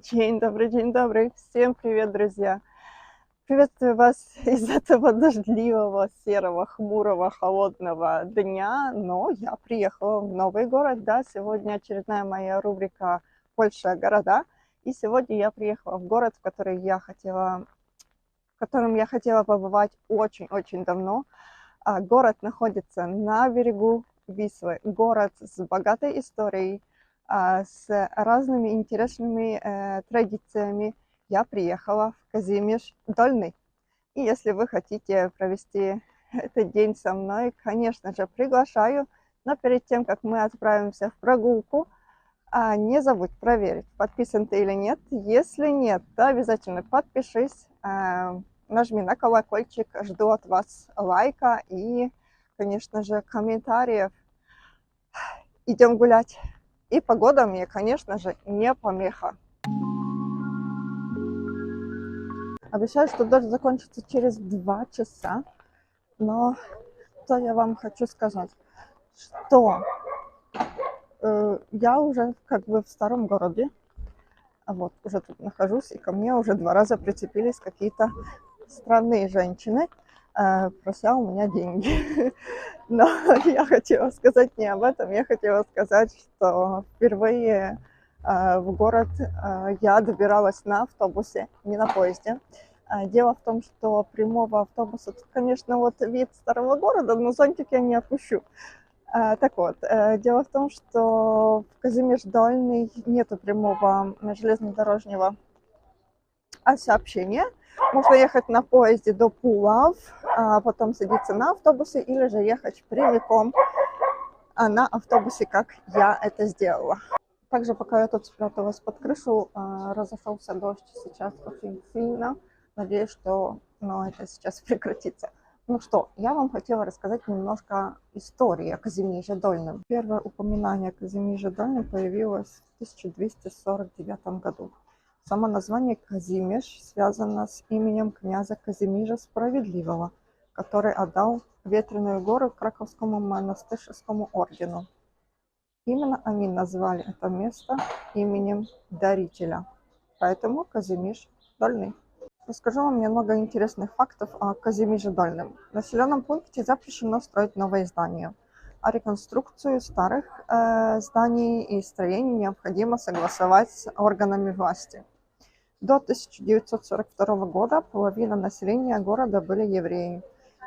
День добрый. Всем привет, друзья. Приветствую вас из этого дождливого, серого, хмурого, холодного дня. Но я приехала в новый город, да. Сегодня очередная моя рубрика «Польша. Города». И сегодня я приехала в город, в котором я хотела побывать очень-очень давно. Город находится на берегу Вислы. Город с богатой историей, с разными интересными традициями. Я приехала в Казимиш Дольный. И если вы хотите провести этот день со мной, конечно же, приглашаю. Но перед тем, как мы отправимся в прогулку, не забудь проверить, подписан ты или нет. Если нет, то обязательно подпишись, нажми на колокольчик. Жду от вас лайка и, конечно же, комментариев. Идем гулять. И погода мне, конечно же, не помеха. Обещаю, что дождь закончится через 2 часа. Но что я вам хочу сказать, что я уже как бы в старом городе. Вот, уже тут нахожусь, и ко мне уже 2 раза прицепились какие-то странные женщины, прося у меня деньги. Но я хотела сказать не об этом. Я хотела сказать, что впервые в город я добиралась на автобусе, не на поезде. Дело в том, что прямого автобуса, тут, конечно, вот вид старого города, но зонтик я не опущу. Так вот, дело в том, что в Казимиш-Дольный нету прямого железнодорожного сообщения. Можно ехать на поезде до Пулав, а потом садиться на автобусы или же ехать прямиком на автобусе, как я это сделала. Также, пока я тут спряталась под крышу, разошелся дождь сейчас очень сильно. Надеюсь, что это сейчас прекратится. Ну что, я вам хотела рассказать немножко истории о Казимиже Дольном. Первое упоминание о Казимиже Дольном появилось в 1249 году. Само название Казимиш связано с именем князя Казимижа Справедливого, который отдал Ветреную гору Краковскому монастырскому ордену. Именно они назвали это место именем дарителя, поэтому Казимиш Дольный. Расскажу вам немного интересных фактов о Казимиже Дольном. В населенном пункте запрещено строить новые здания, а реконструкцию старых зданий и строений необходимо согласовать с органами власти. До 1942 года половина населения города были евреи,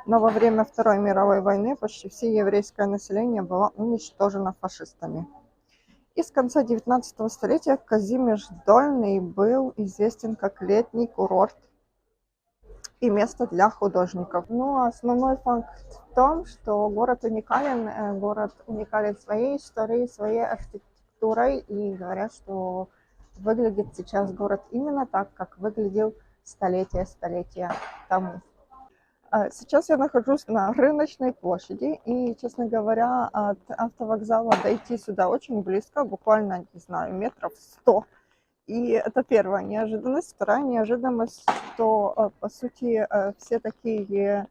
но во время Второй мировой войны почти все еврейское население было уничтожено фашистами. И с конца 19 столетия Казимиш Дольный был известен как летний курорт и место для художников. Но основной факт в том, что город уникален своей историей, своей архитектурой, и говорят, что выглядит сейчас город именно так, как выглядел столетия тому. Сейчас я нахожусь на рыночной площади, и, честно говоря, от автовокзала дойти сюда очень близко, буквально, не знаю, метров 100. И это первая неожиданность. Вторая неожиданность, что, по сути, все такие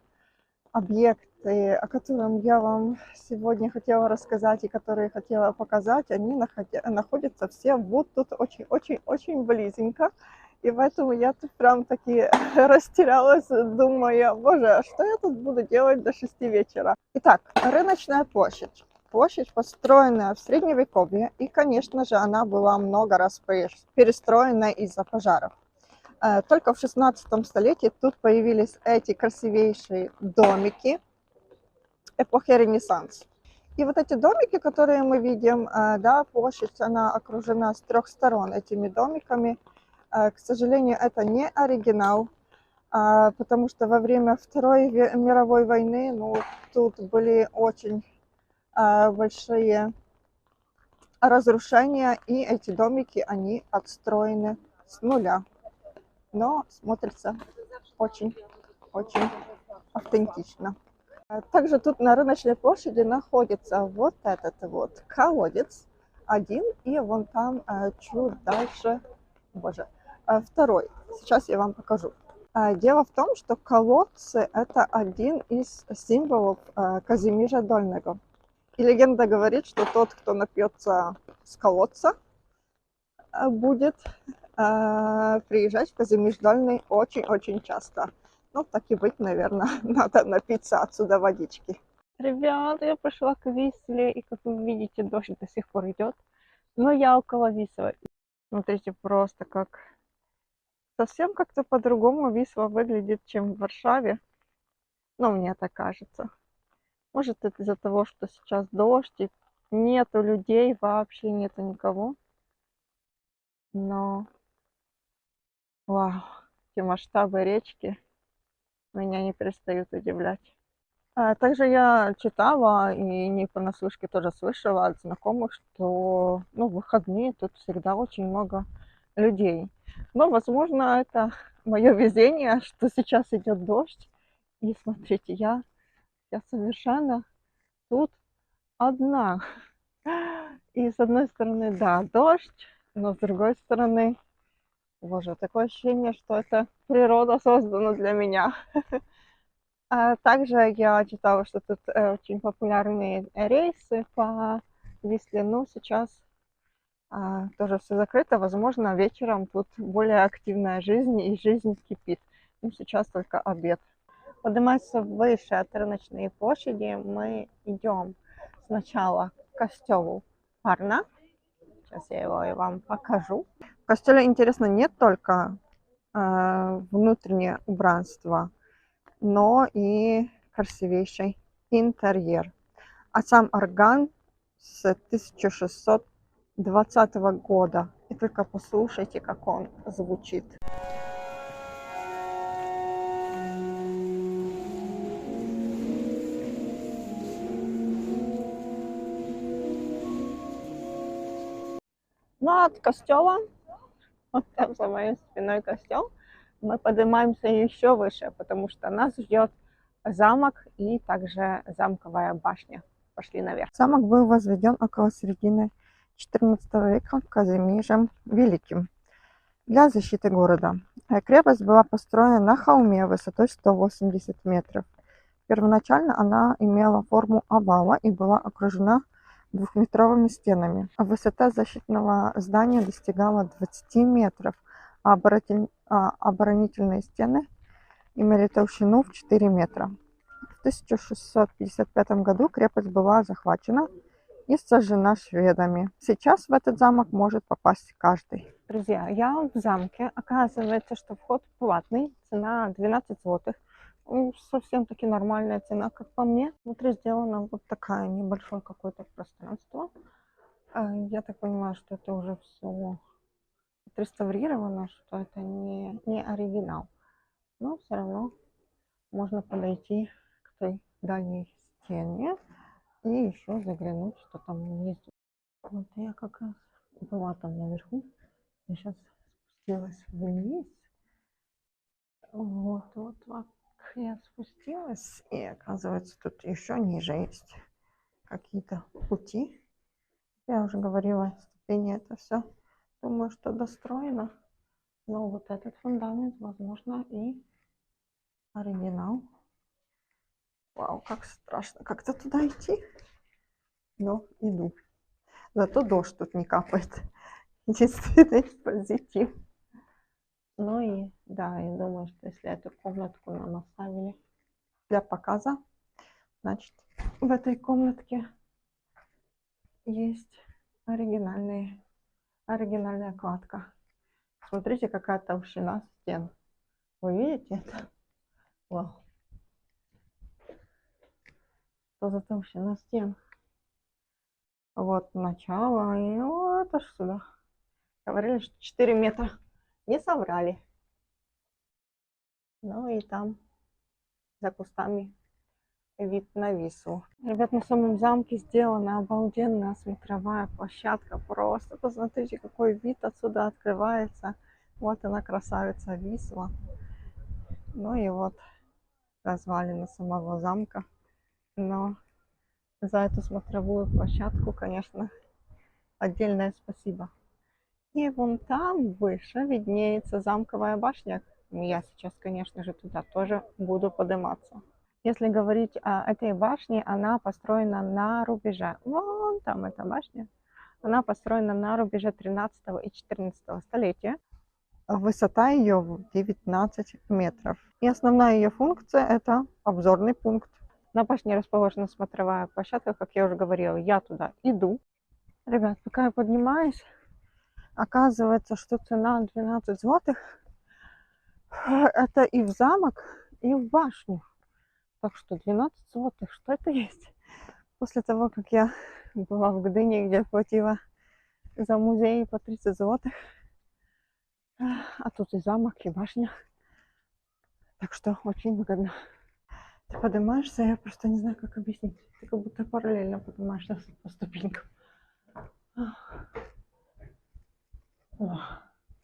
объекты, о которых я вам сегодня хотела рассказать и которые хотела показать, они находятся все вот тут очень-очень-очень близенько. И поэтому я тут прям таки растерялась, думая, боже, а что я тут буду делать до 6 вечера? Итак, рыночная площадь. Площадь, построенная в Средневековье, и, конечно же, она была много раз перестроена из-за пожаров. Только в 16 столетии тут появились эти красивейшие домики эпохи Ренессанс. И вот эти домики, которые мы видим, да, площадь, она окружена с 3 сторон этими домиками. К сожалению, это не оригинал, потому что во время Второй мировой войны, тут были очень большие разрушения, и эти домики, они отстроены с нуля. Но смотрится очень-очень автентично. Также тут на рыночной площади находится вот этот вот колодец один, и вон там чуть дальше, боже, второй. Сейчас я вам покажу. Дело в том, что колодцы – это один из символов Казимижа Дольного. И легенда говорит, что тот, кто напьется с колодца, будет приезжать в Казимеждольный очень-очень часто. Ну, так и быть, наверное, надо напиться отсюда водички. Ребята, я пошла к Висле, и как вы видите, дождь до сих пор идет. Но я около Вислы. Смотрите, просто как... Совсем как-то по-другому Висла выглядит, чем в Варшаве. Ну, мне так кажется. Может, это из-за того, что сейчас дождь, и нету людей, вообще нету никого. Но, вау, эти масштабы речки меня не перестают удивлять. Также я читала и не понаслышке тоже слышала от знакомых, что в выходные тут всегда очень много людей. Но, возможно, это мое везение, что сейчас идет дождь. И смотрите, я совершенно тут одна. И с одной стороны, да, дождь, но с другой стороны, боже, такое ощущение, что это природа создана для меня. Также я читала, что тут очень популярные рейсы по Висле, но сейчас тоже все закрыто. Возможно, вечером тут более активная жизнь, и жизнь кипит. Ну, сейчас только обед. Подниматься выше от рыночной площади мы идем сначала к костелу Парна. Сейчас я его и вам покажу. В костеле, интересно, нет только внутреннее убранство, но и красивейший интерьер. А сам орган с 1620 года. И только послушайте, как он звучит. Ну а от костела, вот там за моей спиной костел, мы поднимаемся еще выше, потому что нас ждет замок и также замковая башня. Пошли наверх. Замок был возведен около середины XIV века Казимиром Великим для защиты города. Крепость была построена на холме высотой 180 метров. Первоначально она имела форму овала и была окружена двухметровыми стенами. Высота защитного здания достигала 20 метров, а оборонительные стены имели толщину в 4 метра. В 1655 году крепость была захвачена и сожжена шведами. Сейчас в этот замок может попасть каждый. Друзья, я в замке. Оказывается, что вход платный, цена 12 злотых. Совсем-таки нормальная цена, как по мне. Внутри сделано вот такое небольшое какое-то пространство. Я так понимаю, что это уже все отреставрировано, что это не оригинал. Но все равно можно подойти к той дальней стене и еще заглянуть, что там внизу. Вот я как раз была там наверху. Я сейчас спустилась вниз. Вот я спустилась, и оказывается, тут еще ниже есть какие-то пути. Я уже говорила, ступени это все. Думаю, что достроено. Но вот этот фундамент, возможно, и оригинал. Вау, как страшно как-то туда идти. Но иду. Зато дождь тут не капает. Единственный позитив. Ну и да, я думаю, что если эту комнатку нам оставили для показа, значит, в этой комнатке есть оригинальная кладка. Смотрите, какая толщина стен. Вы видите это? Вау. Что за толщина стен? Вот начало, и вот аж сюда. Говорили, что 4 метра. Не соврали. Ну и там за кустами вид на Вислу. Ребят, на самом замке сделана обалденная смотровая площадка. Просто посмотрите, какой вид отсюда открывается. Вот она, красавица Висла. Ну и вот развалины самого замка. Но за эту смотровую площадку, конечно, отдельное спасибо. И вон там выше виднеется замковая башня. Я сейчас, конечно же, туда тоже буду подниматься. Если говорить о этой башне, она построена на рубеже. Вон там эта башня. Она построена на рубеже 13 и 14 столетия. Высота ее 19 метров. И основная ее функция – это обзорный пункт. На башне расположена смотровая площадка, как я уже говорила, я туда иду. Ребят, пока я поднимаюсь, оказывается, что цена 12 злотых – это и в замок, и в башню. Так что 12 злотых, что это есть? После того, как я была в Гдыне, где платила за музей по 30 злотых, а тут и замок, и башня. Так что очень выгодно. Ты поднимаешься, я просто не знаю, как объяснить. Ты как будто параллельно поднимаешься по ступенькам. О,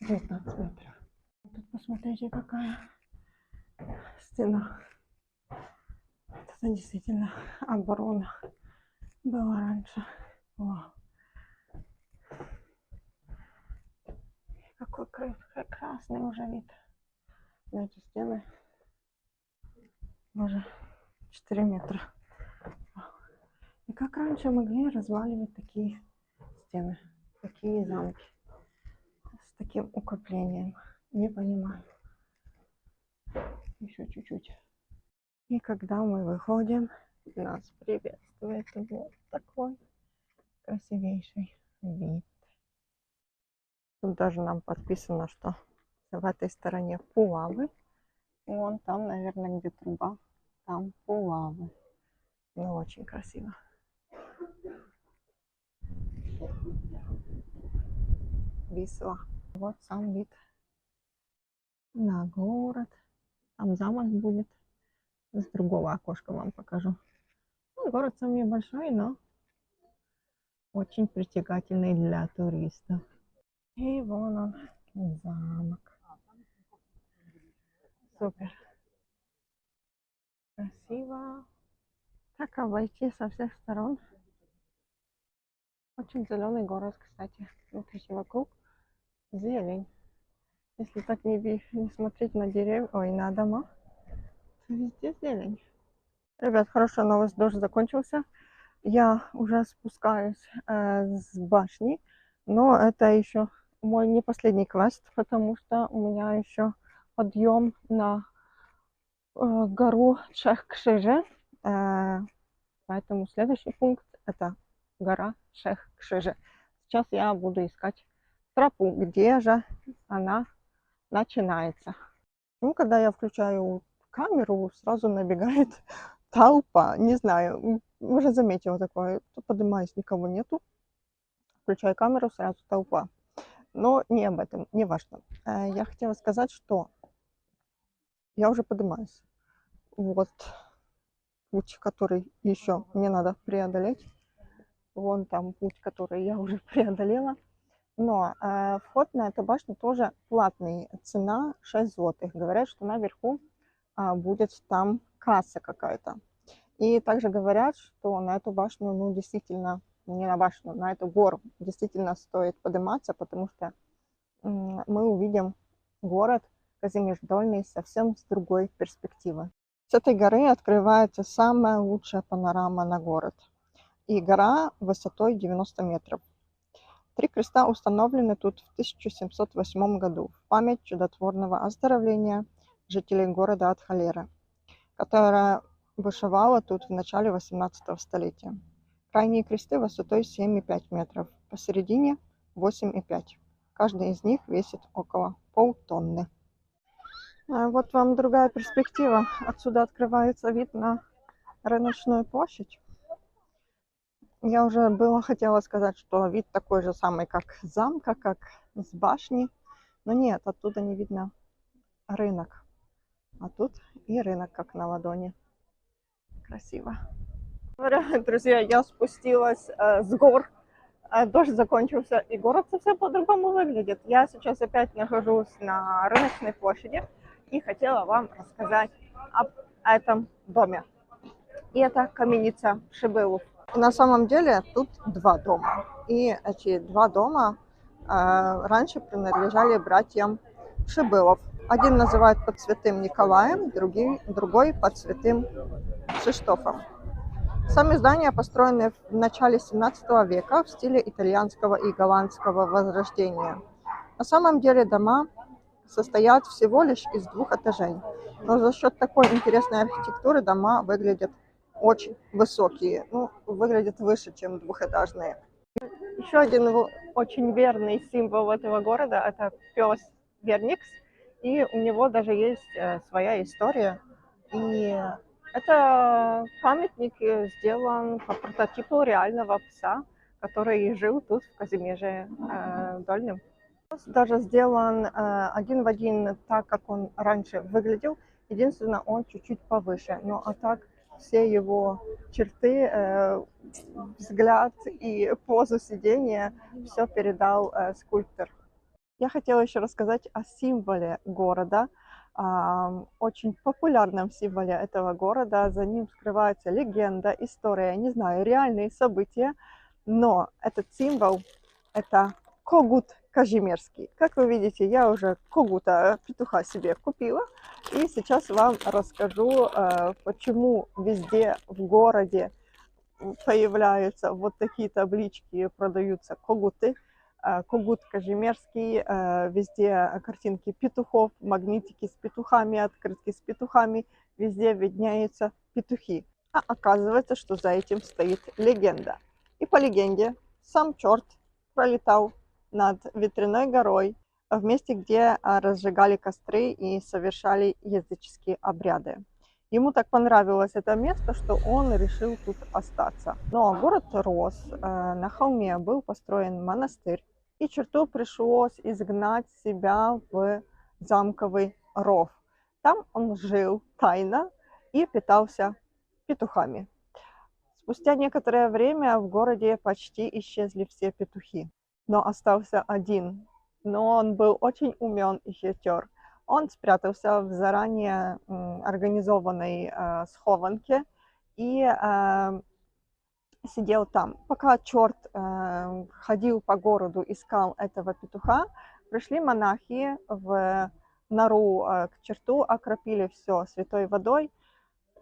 19 метров. Тут посмотрите, какая стена. Это действительно оборона была раньше. О. Какой прекрасный уже вид на эти стены. Уже 4 метра. И как раньше могли разваливать такие стены, такие замки с таким укреплением? Не понимаю. Еще чуть-чуть. И когда мы выходим, нас приветствует вот такой красивейший вид. Тут даже нам подписано, что в этой стороне Пулавы. Вон там, наверное, где труба. Там Пулавы. Ну, очень красиво. Висла. Вот сам вид на город. Там замок будет. С другого окошка вам покажу. Ну, город сам небольшой, но очень притягательный для туристов. И вон он, замок. Супер. Красиво. Как обойти со всех сторон. Очень зеленый город, кстати. Смотрите, вокруг зелень. Если так не смотреть на деревья, ой, на дома, то везде зелень. Ребят, хорошая новость, дождь закончился. Я уже спускаюсь с башни, но это еще мой не последний квест, потому что у меня еще подъем на гору Чехкшиже. Поэтому следующий пункт это гора Чехкшиже. Сейчас я буду искать тропу, где же она начинается. Ну, когда я включаю камеру, сразу набегает толпа. Не знаю, уже заметила такое. Поднимаюсь, никого нету. Включаю камеру, сразу толпа. Но не об этом, не важно. Я хотела сказать, что я уже поднимаюсь. Вот путь, который еще мне надо преодолеть. Вон там путь, который я уже преодолела. Но вход на эту башню тоже платный. Цена 6 злотых. Говорят, что наверху будет там касса какая-то. И также говорят, что на эту башню, ну, действительно, не на башню, на эту гору действительно стоит подниматься, потому что мы увидим город Казимир Дольный совсем с другой перспективы. С этой горы открывается самая лучшая панорама на город. И гора высотой 90 метров. 3 креста установлены тут в 1708 году в память чудотворного оздоровления жителей города от холеры, которая бушевала тут в начале 18 столетия. Крайние кресты высотой 7,5 метров, посередине 8,5. Каждый из них весит около полтонны. Вот вам другая перспектива. Отсюда открывается вид на рыночную площадь. Я уже было хотела сказать, что вид такой же самый, как с замка, как с башни. Но нет, оттуда не видно рынок. А тут и рынок как на ладони. Красиво. Друзья, я спустилась с гор. Дождь закончился, и город совсем по-другому выглядит. Я сейчас опять нахожусь на рыночной площади и хотела вам рассказать об этом доме. И это каменица Шибилов. На самом деле тут два дома. И эти два дома раньше принадлежали братьям Шибилов. Один называют под святым Николаем, другой под святым Кшиштофом. Сами здания построены в начале 17 века в стиле итальянского и голландского возрождения. На самом деле дома состоят всего лишь из 2 этажей, но за счет такой интересной архитектуры дома выглядят очень высокие, ну, выглядят выше, чем двухэтажные. Еще один очень верный символ этого города – это пес Верникс, и у него даже есть своя история. И это памятник сделан по прототипу реального пса, который жил тут, в Казимеже Дольном. Даже сделан один в один так, как он раньше выглядел. Единственное, он чуть-чуть повыше. Ну а так все его черты, взгляд и позу сидения все передал скульптор. Я хотела еще рассказать о символе города, очень популярном символе этого города. За ним скрывается легенда, история, не знаю, реальные события. Но этот символ – это когут казимирский. Как вы видите, я уже когута, петуха себе купила. И сейчас вам расскажу, почему везде в городе появляются вот такие таблички, продаются когуты. Когут казимирский, везде картинки петухов, магнитики с петухами, открытки с петухами, везде виднеются петухи. А оказывается, что за этим стоит легенда. И по легенде сам черт пролетал над Ветряной горой, в месте, где разжигали костры и совершали языческие обряды. Ему так понравилось это место, что он решил тут остаться. Но город рос, на холме был построен монастырь, и черту пришлось изгнать себя в замковый ров. Там он жил тайно и питался петухами. Спустя некоторое время в городе почти исчезли все петухи, но остался один. Но он был очень умен и хитер. Он спрятался в заранее организованной схованке и сидел там. Пока черт ходил по городу, искал этого петуха, пришли монахи в нору к черту, окропили все святой водой,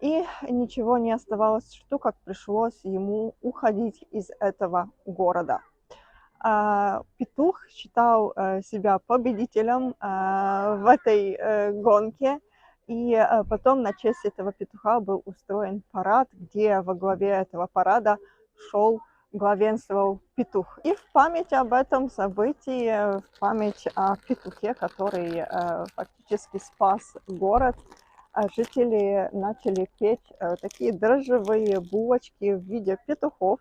и ничего не оставалось черту, как пришлось ему уходить из этого города. Петух считал себя победителем в этой гонке, и потом на честь этого петуха был устроен парад, где во главе этого парада главенствовал петух. И в память об этом событии, в память о петухе, который фактически спас город, жители начали печь такие дрожжевые булочки в виде петухов.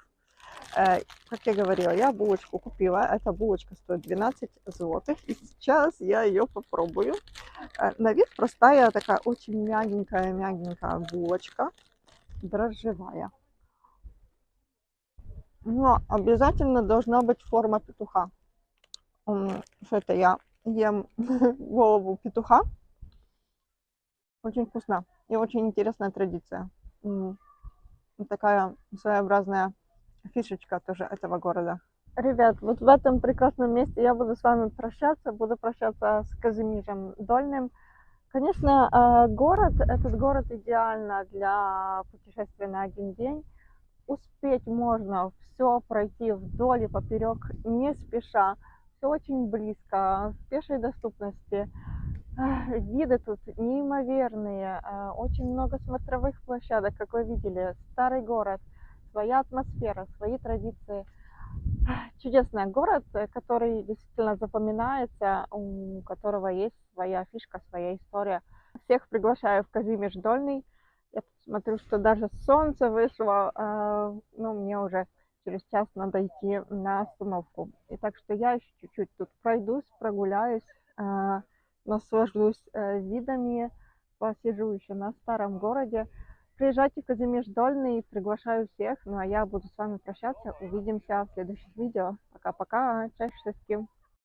Как я говорила, я булочку купила. Эта булочка стоит 12 злотых. И сейчас я ее попробую. На вид простая, такая очень мягенькая булочка. Дрожжевая. Но обязательно должна быть форма петуха. Что это я ем голову петуха. Очень вкусно. И очень интересная традиция. Такая своеобразная фишечка тоже этого города. Ребят, вот в этом прекрасном месте я буду с вами прощаться. Буду прощаться с Казимиром Дольным. Конечно, этот город идеально для путешествия на один день. Успеть можно все пройти вдоль и поперек, не спеша. Все очень близко, в пешей доступности. Виды тут неимоверные, очень много смотровых площадок, как вы видели. Старый город, своя атмосфера, свои традиции. Чудесный город, который действительно запоминается, у которого есть своя фишка, своя история. Всех приглашаю в Казимир Дольный. Я смотрю, что даже солнце вышло, ну, мне уже через час надо идти на остановку. И так что я еще чуть-чуть тут пройдусь, прогуляюсь, наслажусь видами, посижу еще на старом городе. Приезжайте в Казимир Дольный, приглашаю всех. Ну а я буду с вами прощаться. Увидимся в следующих видео. Пока-пока. Cześć wszystkim.